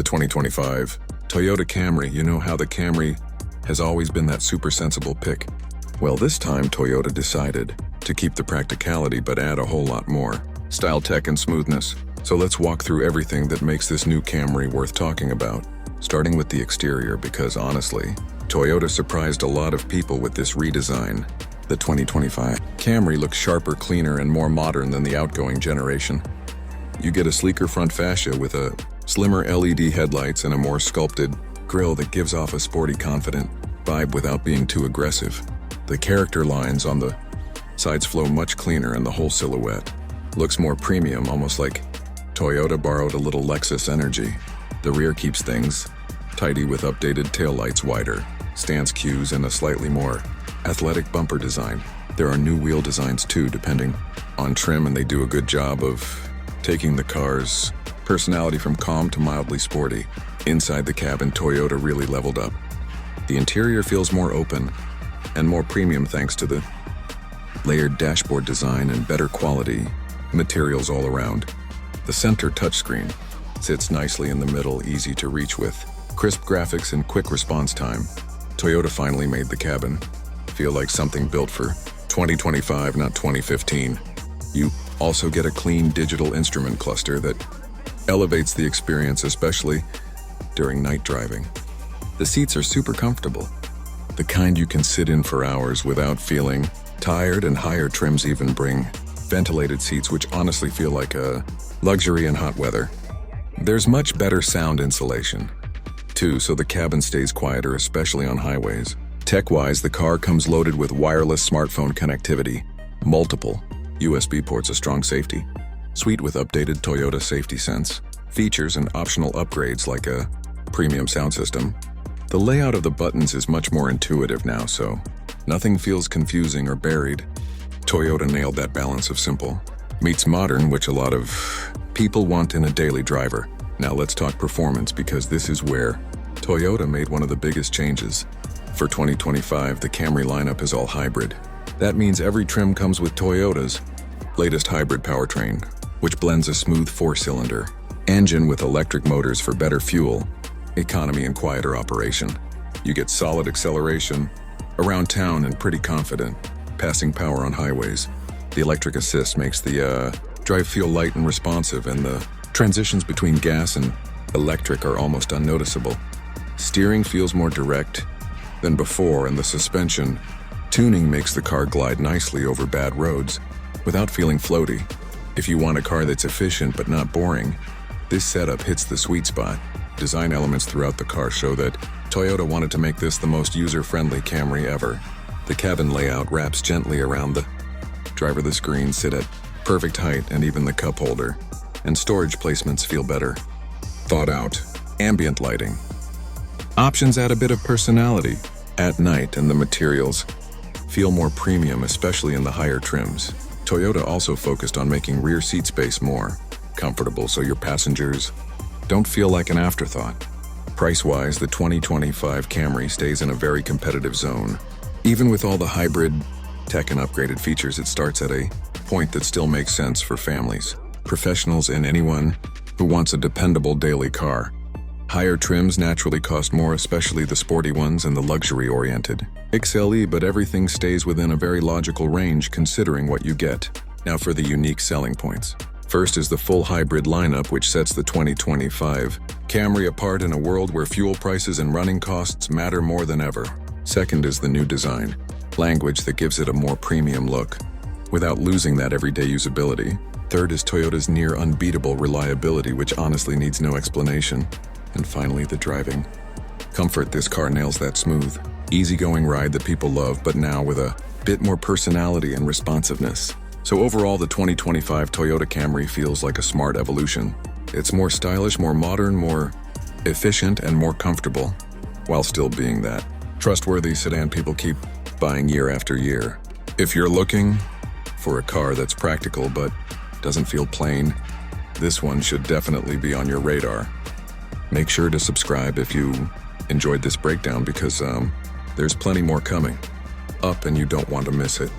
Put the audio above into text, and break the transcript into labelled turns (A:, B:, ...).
A: 2025 Toyota Camry. You know how the Camry has always been that super sensible pick? Well, this time Toyota decided to keep the practicality but add a whole lot more. Style, tech, and smoothness. So let's walk through everything that makes this new Camry worth talking about. Starting with the exterior, because honestly, Toyota surprised a lot of people with this redesign. The 2025 Camry looks sharper, cleaner, and more modern than the outgoing generation. You get a sleeker front fascia with a slimmer LED headlights and a more sculpted grille that gives off a sporty, confident vibe without being too aggressive. The character lines on the sides flow much cleaner and the whole silhouette looks more premium, almost like Toyota borrowed a little Lexus energy. The rear keeps things tidy with updated taillights, wider stance cues, and a slightly more athletic bumper design. There are new wheel designs too, depending on trim, and they do a good job of taking the car's personality from calm to mildly sporty. Inside the cabin, Toyota really leveled up. The interior feels more open and more premium thanks to the layered dashboard design and better quality materials all around. The center touchscreen sits nicely in the middle, easy to reach with crisp graphics and quick response time. Toyota finally made the cabin feel like something built for 2025, not 2015. You also get a clean digital instrument cluster that elevates the experience, especially during night driving. The seats are super comfortable, the kind you can sit in for hours without feeling tired, and higher trims even bring ventilated seats, which honestly feel like a luxury in hot weather. There's much better sound insulation too, so the cabin stays quieter, especially on highways. Tech-wise, the car comes loaded with wireless smartphone connectivity, multiple USB ports, a strong safety suite with updated Toyota Safety Sense features and optional upgrades like a premium sound system. The layout of the buttons is much more intuitive now, so nothing feels confusing or buried. Toyota nailed that balance of simple meets modern, which a lot of people want in a daily driver. Now let's talk performance, because this is where Toyota made one of the biggest changes. For 2025, the Camry lineup is all hybrid. That means every trim comes with Toyota's latest hybrid powertrain, which blends a smooth 4-cylinder engine with electric motors for better fuel economy and quieter operation. You get solid acceleration around town and pretty confident passing power on highways. The electric assist makes the drive feel light and responsive, and the transitions between gas and electric are almost unnoticeable. Steering feels more direct than before, and the suspension tuning makes the car glide nicely over bad roads without feeling floaty. If you want a car that's efficient but not boring, this setup hits the sweet spot. Design elements throughout the car show that Toyota wanted to make this the most user-friendly Camry ever. The cabin layout wraps gently around the driver. The screens sit at perfect height, and even the cup holder and storage placements feel better thought out. Ambient lighting options add a bit of personality at night, and the materials feel more premium, especially in the higher trims. Toyota also focused on making rear seat space more comfortable, so your passengers don't feel like an afterthought. Price-wise, the 2025 Camry stays in a very competitive zone. Even with all the hybrid tech and upgraded features, it starts at a point that still makes sense for families, professionals, and anyone who wants a dependable daily car. Higher trims naturally cost more, especially the sporty ones and the luxury-oriented XLE, but everything stays within a very logical range considering what you get. Now for the unique selling points. First is the full hybrid lineup, which sets the 2025 Camry apart in a world where fuel prices and running costs matter more than ever. Second is the new design language that gives it a more premium look without losing that everyday usability. Third is Toyota's near unbeatable reliability, which honestly needs no explanation. And finally, the driving comfort. This car nails that smooth, easygoing ride that people love, but now with a bit more personality and responsiveness. So overall, the 2025 Toyota Camry feels like a smart evolution. It's more stylish, more modern, more efficient, and more comfortable, while still being that trustworthy sedan people keep buying year after year. If you're looking for a car that's practical but doesn't feel plain, this one should definitely be on your radar. Make sure to subscribe if you enjoyed this breakdown, because there's plenty more coming up and you don't want to miss it.